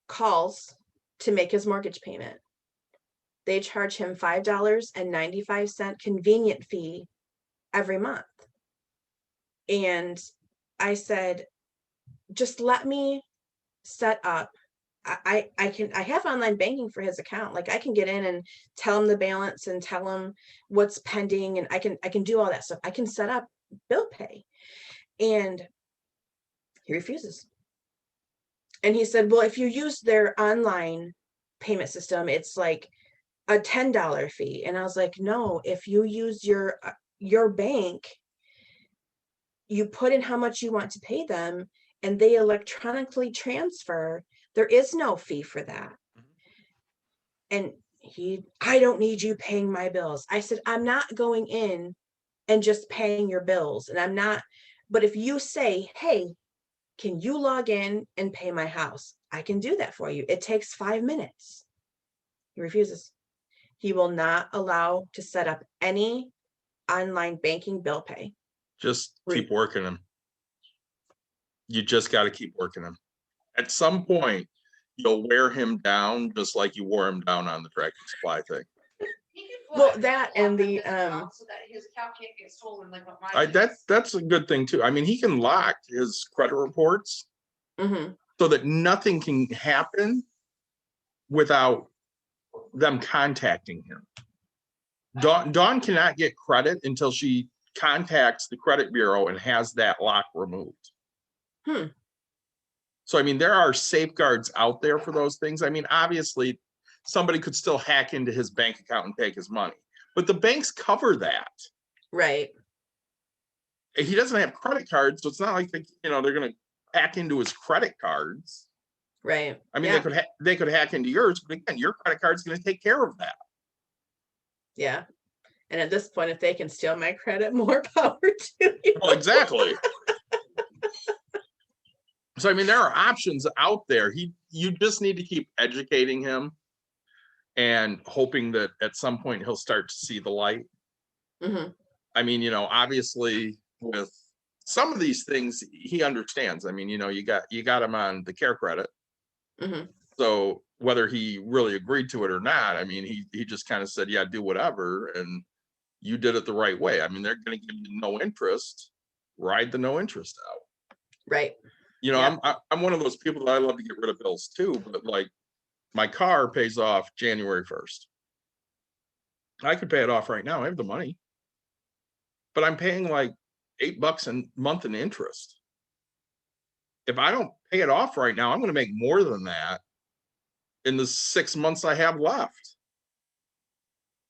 calls to make his mortgage payment. They charge him $5.95 convenient fee every month. And I said, just let me set up. I have online banking for his account. Like I can get in and tell him the balance and tell him what's pending, and I can do all that stuff. I can set up bill pay. And he refuses. And he said, well, if you use their online payment system, it's like a $10 fee. And I was like, no, if you use your bank, you put in how much you want to pay them and they electronically transfer. There is no fee for that. And I don't need you paying my bills. I said, I'm not going in and just paying your bills. And I'm not But if you say, hey, can you log in and pay my house? I can do that for you. It takes 5 minutes. He refuses. He will not allow to set up any online banking bill pay. Just keep working him. You just got to keep working him. At some point, you'll wear him down just like you wore him down on the Tractor Supply thing. Well, that and the so that his account can't get stolen like what mine That's a good thing too. I mean, he can lock his credit reports mhm, so that nothing can happen without them contacting him. Dawn cannot get credit until she contacts the credit bureau and has that lock removed. So, I mean, there are safeguards out there for those things. I mean, obviously, somebody could still hack into his bank account and take his money, but the banks cover that. right. He doesn't have credit cards, so it's not like they're going to hack into his credit cards. Right. I mean, yeah. they could hack into yours, but again, your credit card is going to take care of that. Yeah. And at this point, if they can steal my credit, more power to you. Well, exactly. So, I mean, there are options out there. You just need to keep educating him and hoping that at some point he'll start to see the light. Mm-hmm. I mean, obviously with some of these things, he understands. I mean, you got him on the care credit. Mm-hmm. So whether he really agreed to it or not, I mean, he just kind of said, yeah, do whatever. And you did it the right way. I mean, they're going to give you no interest, ride the no interest out. Right. Yeah. I'm one of those people that I love to get rid of bills too, but like my car pays off January 1st. I could pay it off right now. I have the money, but I'm paying like $8 a month in interest. If I don't pay it off right now, I'm going to make more than that in the 6 months I have left.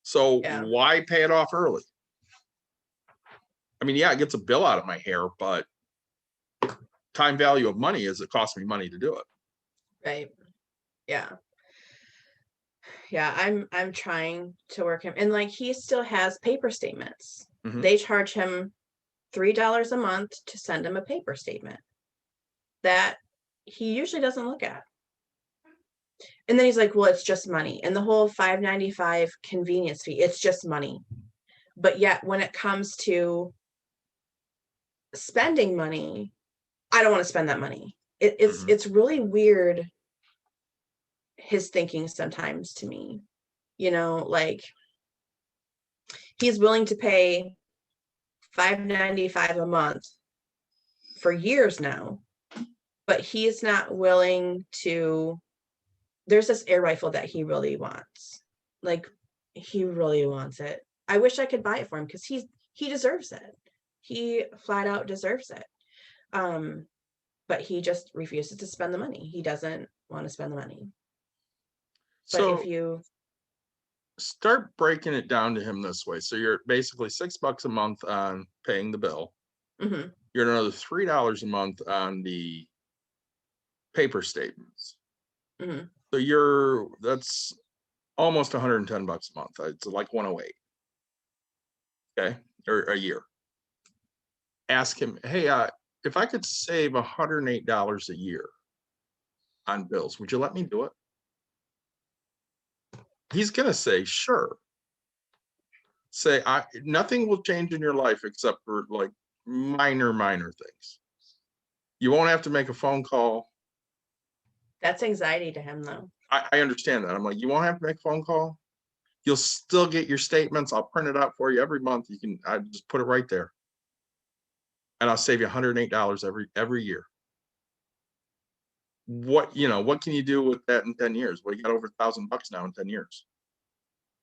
So why pay it off early? I mean, yeah, it gets a bill out of my hair, but time value of money is it costs me money to do it. Right. Yeah. Yeah, I'm trying to work him, and like he still has paper statements. Mhm. They charge him $3 a month to send him a paper statement that he usually doesn't look at. And then he's like, well, it's just money. And the whole $5.95 convenience fee, it's just money. But yet when it comes to spending money, I don't want to spend that money. It's really weird, his thinking sometimes to me. Like he's willing to pay $5.95 a month for years now, but he's not willing to. There's this air rifle that he really wants. Like he really wants it. I wish I could buy it for him because he deserves it. He flat out deserves it. But he just refuses to spend the money. He doesn't want to spend the money. But so if you start breaking it down to him this way, so you're basically $6 a month on paying the bill. mm-hmm. You're another $3 a month on the paper statements. Mm-hmm. So that's almost $110 a month. It's like 108. Okay, or a year. Ask him, hey, if I could save $108 a year on bills, would you let me do it? He's gonna say, sure. Say, nothing will change in your life except for like minor things. You won't have to make a phone call. That's anxiety to him, though. I understand that. I'm like, you won't have to make a phone call. You'll still get your statements. I'll print it out for you every month. I just put it right there. And I'll save you $108 every year. What can you do with that in 10 years? Well, you got over $1,000 now in 10 years.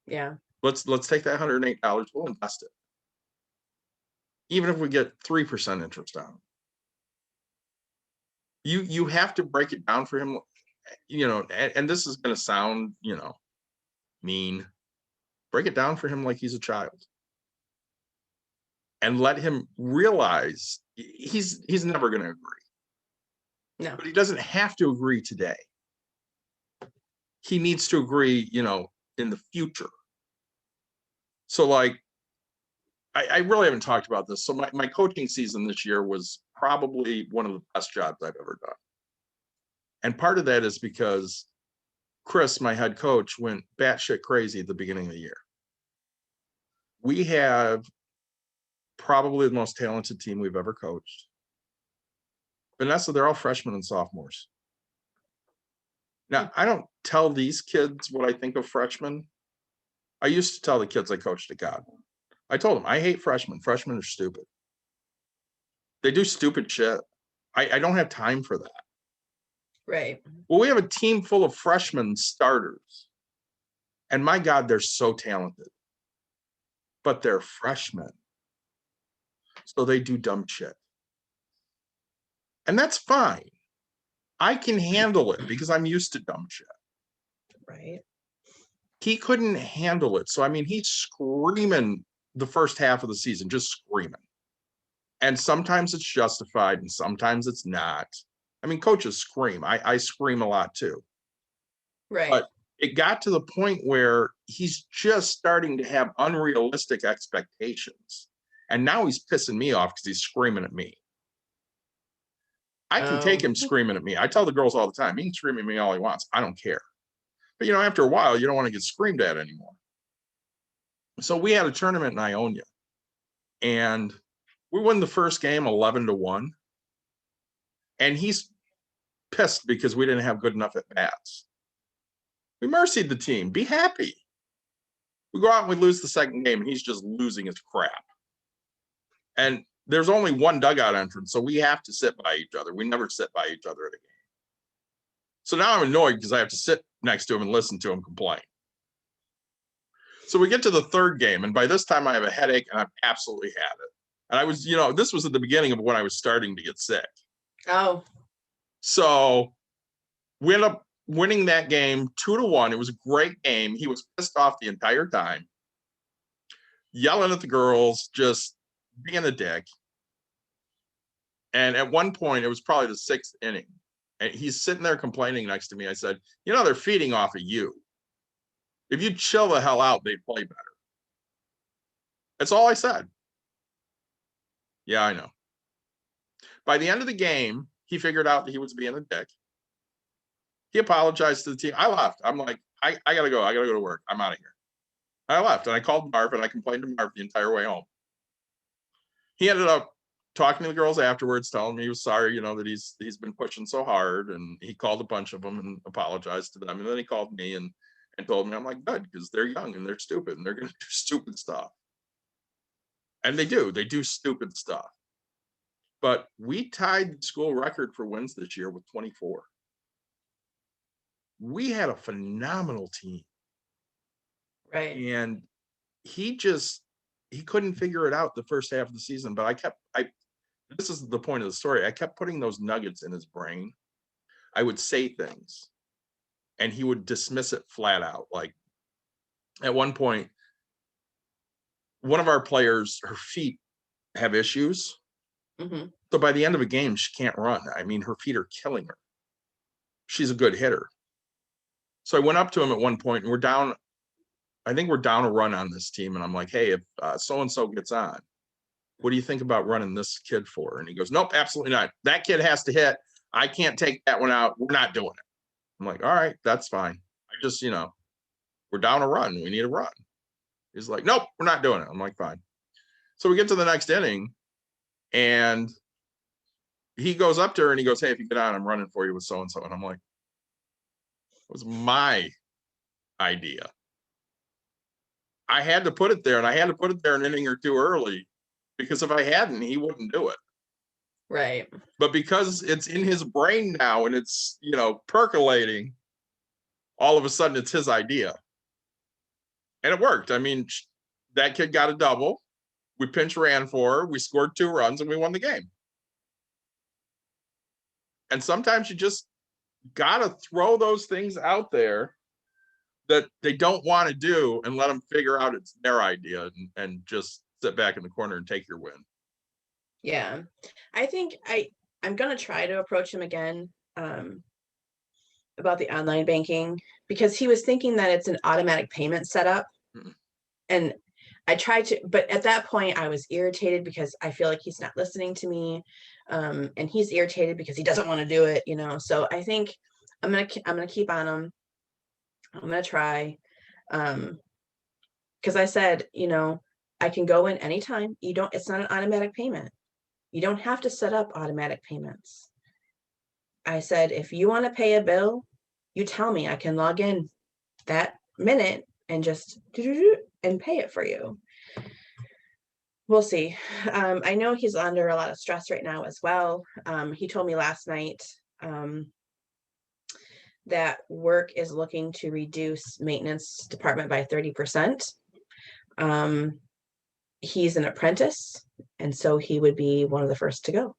Yeah. Let's take that $108. We'll invest it. Even if we get 3% interest on it. You have to break it down for him, and this is going to sound, mean. Break it down for him like he's a child. And let him realize he's never going to agree. No. But he doesn't have to agree today. He needs to agree, in the future. So like I really haven't talked about this. So my coaching season this year was probably one of the best jobs I've ever done. And part of that is because Chris, my head coach, went batshit crazy at the beginning of the year. We have probably the most talented team we've ever coached. Vanessa, they're all freshmen and sophomores. Now, I don't tell these kids what I think of freshmen. I used to tell the kids I coached at God. I told them, I hate freshmen. Freshmen are stupid. They do stupid shit. I don't have time for that. Right. Well, we have a team full of freshmen starters. And my God, they're so talented. But they're freshmen. So they do dumb shit. And that's fine. I can handle it because I'm used to dumb shit. Right. He couldn't handle it. So, I mean, he's screaming the first half of the season, just screaming. And sometimes it's justified and sometimes it's not. I mean, coaches scream. I scream a lot too. Right. But it got to the point where he's just starting to have unrealistic expectations. And now he's pissing me off because he's screaming at me. I can take him screaming at me. I tell the girls all the time, he can scream at me all he wants. I don't care. But, you know, after a while, you don't want to get screamed at anymore. So we had a tournament in Ionia. And we won the first game 11-1. And he's pissed because we didn't have good enough at bats. We mercied the team. Be happy. We go out and we lose the second game, and he's just losing his crap. And there's only one dugout entrance, so we have to sit by each other. We never sit by each other at a game. So now I'm annoyed because I have to sit next to him and listen to him complain. So we get to the third game, and by this time I have a headache, and I've absolutely had it. And I was, you know, this was at the beginning of when I was starting to get sick. Oh. So we ended up winning that game 2-1. It was a great game. He was pissed off the entire time, yelling at the girls, just being a dick. And at one point, it was probably the sixth inning, and he's sitting there complaining next to me. I said, you know, they're feeding off of you. If you chill the hell out, they'd play better. That's all I said. Yeah, I know. By the end of the game, he figured out that he was being a dick. He apologized to the team. I left. I'm like, I got to go. I got to go to work. I'm out of here. I left, and I called Marv, and I complained to Marv the entire way home. He ended up talking to the girls afterwards, telling me he was sorry, you know, that he's been pushing so hard, and he called a bunch of them and apologized to them. And then he called me and told me, I'm like, good, because they're young and they're stupid and they're going to do stupid stuff. And they do stupid stuff. But we tied the school record for wins this year with 24. We had a phenomenal team. Right. And he couldn't figure it out the first half of the season. But this is the point of the story. I kept putting those nuggets in his brain. I would say things and he would dismiss it flat out. Like at one point, one of our players, her feet have issues. Mm-hmm. So by the end of a game, she can't run. I mean, her feet are killing her. She's a good hitter. So I went up to him at one point, and I think we're down a run on this team. And I'm like, hey, if so-and-so gets on, what do you think about running this kid for? And he goes, nope, absolutely not. That kid has to hit. I can't take that one out. We're not doing it. I'm like, all right, that's fine. I just, you know, we're down a run. We need a run. He's like, nope, we're not doing it. I'm like, fine. So we get to the next inning, and he goes up to her and he goes, hey, if you get on, I'm running for you with so-and-so. And I'm like, it was my idea. I had to put it there, and I had to put it there an inning or two early, because if I hadn't, he wouldn't do it. Right. But because it's in his brain now and it's, you know, percolating, all of a sudden it's his idea. And it worked. I mean, that kid got a double. We pinch ran for her. We scored 2 runs and we won the game. And sometimes you just got to throw those things out there that they don't want to do and let them figure out it's their idea, and just sit back in the corner and take your win. Yeah. I think I'm going to try to approach him again about the online banking, because he was thinking that it's an automatic payment setup. Mm-mm. And I tried to, but at that point I was irritated because I feel like he's not listening to me. And he's irritated because he doesn't want to do it, so I think I'm gonna keep on him. I'm gonna try. Because I said, I can go in anytime. It's not an automatic payment. You don't have to set up automatic payments. I said, if you want to pay a bill, you tell me. I can log in that minute and just and pay it for you. We'll see. I know he's under a lot of stress right now as well. He told me last night that work is looking to reduce maintenance department by 30%. He's an apprentice, and so he would be one of the first to go.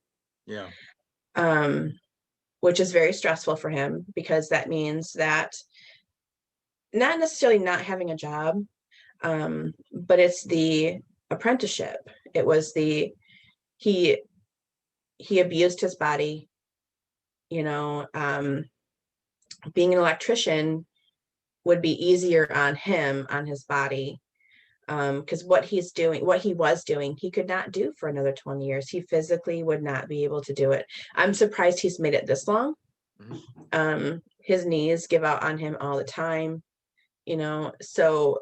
Yeah. Which is very stressful for him, because that means that not necessarily not having a job, but it's the apprenticeship. It was he abused his body, being an electrician would be easier on him, on his body, because what he was doing, he could not do for another 20 years. He physically would not be able to do it. I'm surprised he's made it this long. His knees give out on him all the time, so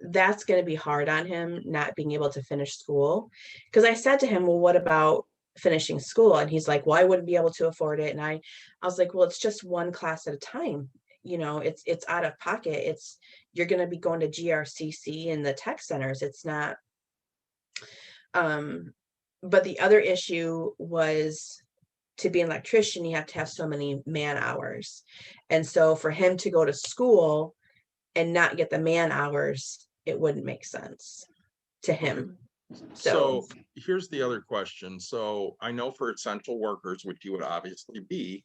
that's going to be hard on him, not being able to finish school. Because I said to him, well, what about finishing school? And he's like, well, I wouldn't be able to afford it. And I was like, well, it's just one class at a time. It's out of pocket. You're going to be going to GRCC and the tech centers. It's not. But the other issue was, to be an electrician, you have to have so many man hours. And so for him to go to school and not get the man hours, it wouldn't make sense to him. So here's the other question. So I know for essential workers, which you would obviously be,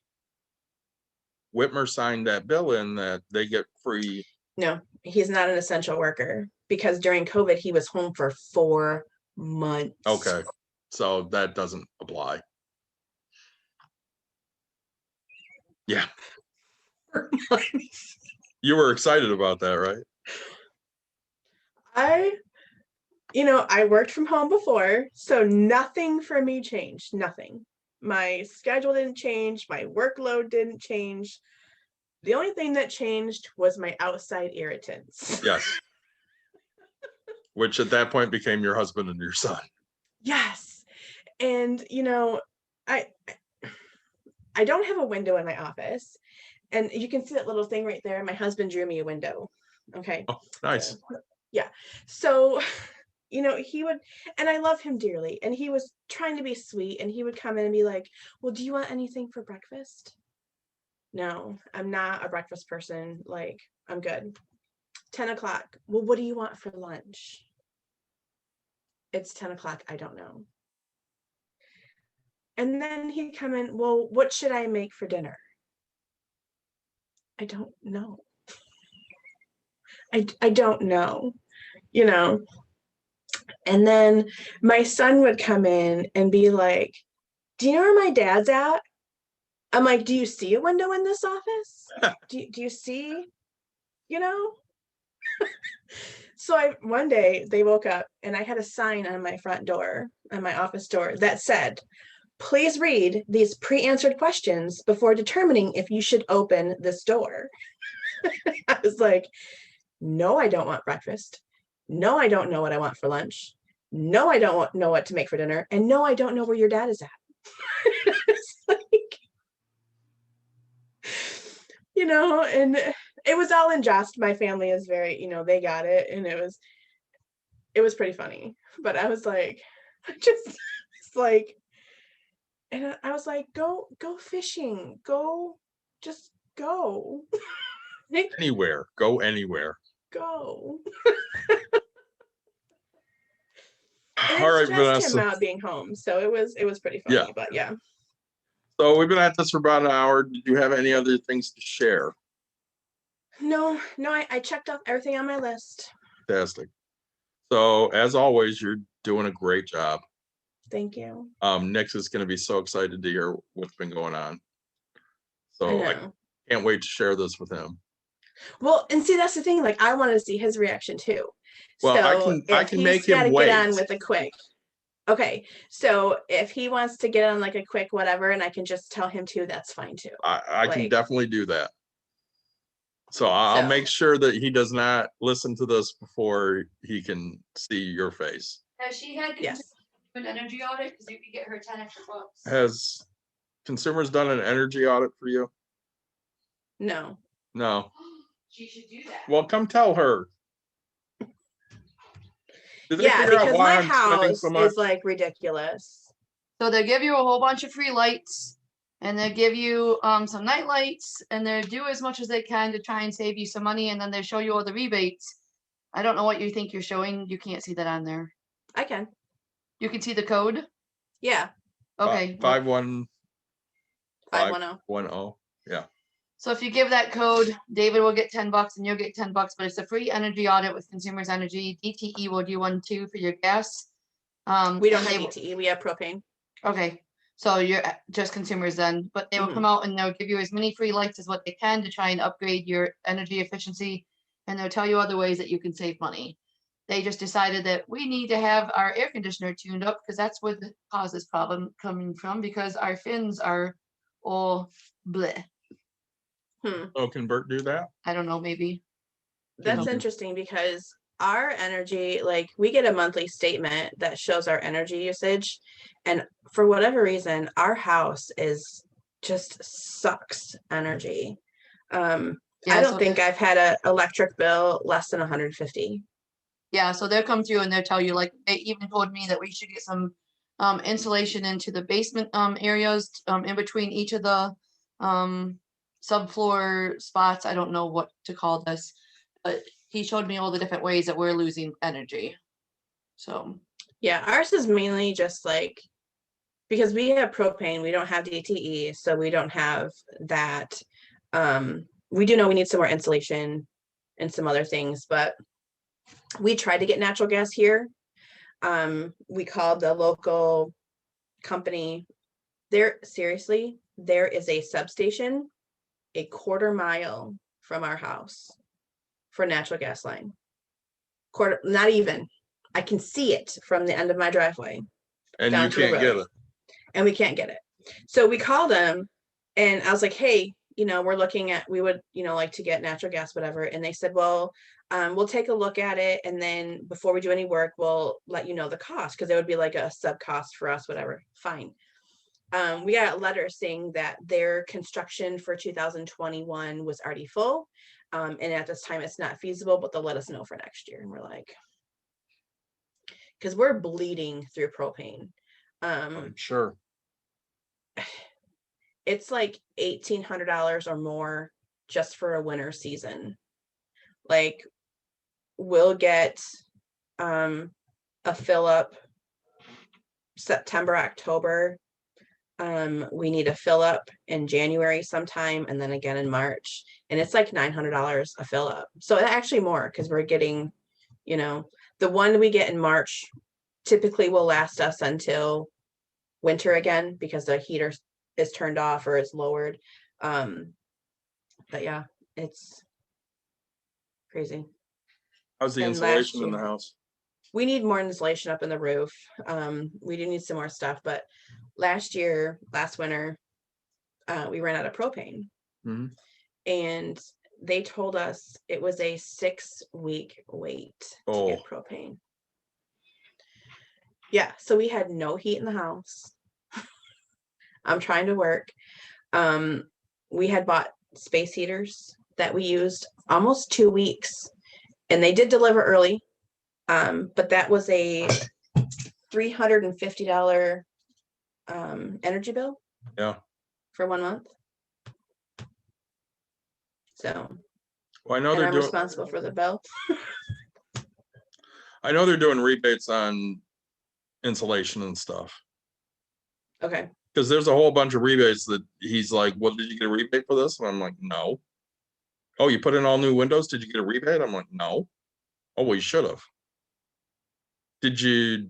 Whitmer signed that bill in that they get free. No, he's not an essential worker, because during COVID, he was home for 4 months. Okay. So that doesn't apply. Yeah. 4 months. You were excited about that, right? I worked from home before, so nothing for me changed. Nothing. My schedule didn't change. My workload didn't change. The only thing that changed was my outside irritants. Yes. Which at that point became your husband and your son. Yes. And, I don't have a window in my office. And you can see that little thing right there. My husband drew me a window. Okay. Oh, nice. Yeah. So, he would, and I love him dearly. And he was trying to be sweet, and he would come in and be like, well, do you want anything for breakfast? No, I'm not a breakfast person. Like, I'm good. 10 o'clock. Well, what do you want for lunch? It's 10 o'clock. I don't know. And then he'd come in, well, what should I make for dinner? I don't know. I don't know, And then my son would come in and be like, do you know where my dad's at? I'm like, do you see a window in this office? do you see, So one day they woke up and I had a sign on my front door, on my office door, that said, please read these pre-answered questions before determining if you should open this door. I was like, no, I don't want breakfast. No, I don't know what I want for lunch. No, I don't know what to make for dinner. And no, I don't know where your dad is at. It's like, and it was all in jest. My family is very, they got it. And it was pretty funny. But I was like, it's like, and I was like, go fishing, just go. Anywhere, go anywhere. Go. All right, Vanessa. Him Vanessa. out being home, so it was pretty funny. Yeah. But yeah. So we've been at this for about an hour. Did you have any other things to share? No, I checked off everything on my list. Fantastic. So as always, you're doing a great job. Thank you. Nick is going to be so excited to hear what's been going on. So I can't wait to share this with him. Well, and see, that's the thing. Like, I want to see his reaction too. Well, So I if can he's make got to him get on wait. with a quick, okay. So if he wants to get on like a quick whatever, and I can just tell him to, that's fine too. I can Like, definitely do that. So I'll So- make sure that he does not listen to this before he can see your face. Has she had Yes. an energy audit? Because you could get her 10 extra bucks. Has Consumers done an energy audit for you? No. No. She should do that. Well, come tell her. Did they Yeah, figure out because why my I'm spending house so much? is like ridiculous. So they give you a whole bunch of free lights, and they give you some night lights, and they do as much as they can to try and save you some money, and then they show you all the rebates. I don't know what you think you're showing. You can't see that on there. I can. You can see the code. Yeah. Okay. well, 510. 510. Yeah. So if you give that code, David will get 10 bucks and you'll get 10 bucks, but it's a free energy audit with Consumers Energy. DTE will do one too for your gas. We don't and have they ETE. We have propane. Okay, so you're just consumers then, but they will come out and they'll give you as many free lights as what they can to try and upgrade your energy efficiency. And they'll tell you other ways that you can save money. They just decided that we need to have our air conditioner tuned up because that's where the cause this problem coming from, because our fins are all bleh. Oh, can Bert do that? I don't know, maybe. That's you- interesting because our energy, like we get a monthly statement that shows our energy usage. And for whatever reason, our house is just sucks energy. Yeah, I don't so think I've had an electric bill less than 150. Yeah, so they'll come through and they'll tell you, like they even told me that we should get some insulation into the basement areas in between each of the subfloor spots. I don't know what to call this, but he showed me all the different ways that we're losing energy. So Yeah, ours is mainly just like because we have propane, we don't have DTE, so we don't have that. We do know we need some more insulation and some other things, but we tried to get natural gas here. We called the local company. There is a substation a quarter mile from our house for natural gas line. Not even. I can see it from the end of my driveway. And down you to the can't get road. it. And we can't get it. So we called them and I was like, hey, we're looking at, we would, like to get natural gas, whatever. And they said, well, we'll take a look at it. And then before we do any work, we'll let you know the cost. Cause it would be like a sub cost for us, whatever. Fine. We got a letter saying that their construction for 2021 was already full. And at this time it's not feasible, but they'll let us know for next year. And we're like, cause we're bleeding through propane. I'm sure. It's like $1,800 or more just for a winter season. Like we'll get a fill up September, October. We need a fill up in January sometime and then again in March. And it's like $900 a fill up. So actually more because we're getting, the one we get in March typically will last us until winter again because the heater is turned off or is lowered. But yeah, it's crazy. How's the And insulation last in the year- house? We need more insulation up in the roof. We do need some more stuff, but last winter, we ran out of propane. Mhm. And they told us it was a 6-week wait to get propane. Yeah, so we had no heat in the house. I'm trying to work. We had bought space heaters that we used almost 2 weeks and they did deliver early. But that was a $350 energy bill. Yeah. For 1 month. So Well, I know and they're I'm doing. responsible for the bill. I know they're doing rebates on insulation and stuff. Okay. Because there's a whole bunch of rebates that he's like, well, did you get a rebate for this? And I'm like, no. Oh, you put in all new windows? Did you get a rebate? I'm like, no. Oh, well, you should have. Did you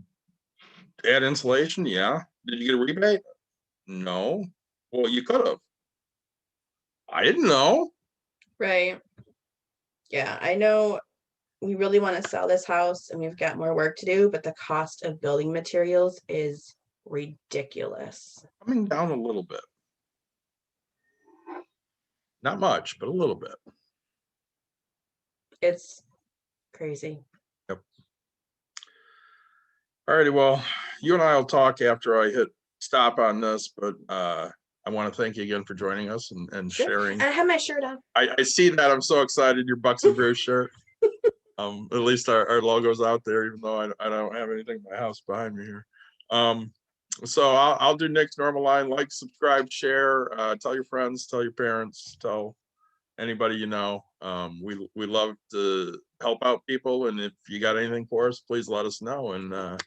add insulation? Yeah. Did you get a rebate? No. Well, you could have. I didn't know. Right. Yeah, I know we really want to sell this house and we've got more work to do, but the cost of building materials is ridiculous. Coming down a little bit. Not much, but a little bit. It's crazy. Alrighty, well, you and I will talk after I hit stop on this, but I want to thank you again for joining us and Sure. sharing. I have my shirt on. I see that. I'm so excited. Your Bucks and Brews shirt. At least our logo's out there, even though I don't have anything in my house behind me here. So I'll do Nick's normal line: like, subscribe, share, tell your friends, tell your parents, tell anybody you know. We love to help out people, and if you got anything for us, please let us know. And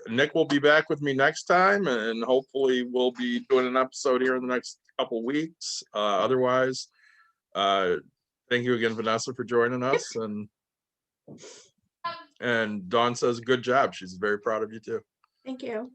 Nick will be back with me next time, and hopefully we'll be doing an episode here in the next couple weeks. Otherwise, thank you again, Vanessa, for joining us. And Dawn says, good job. She's very proud of you too. Thank you.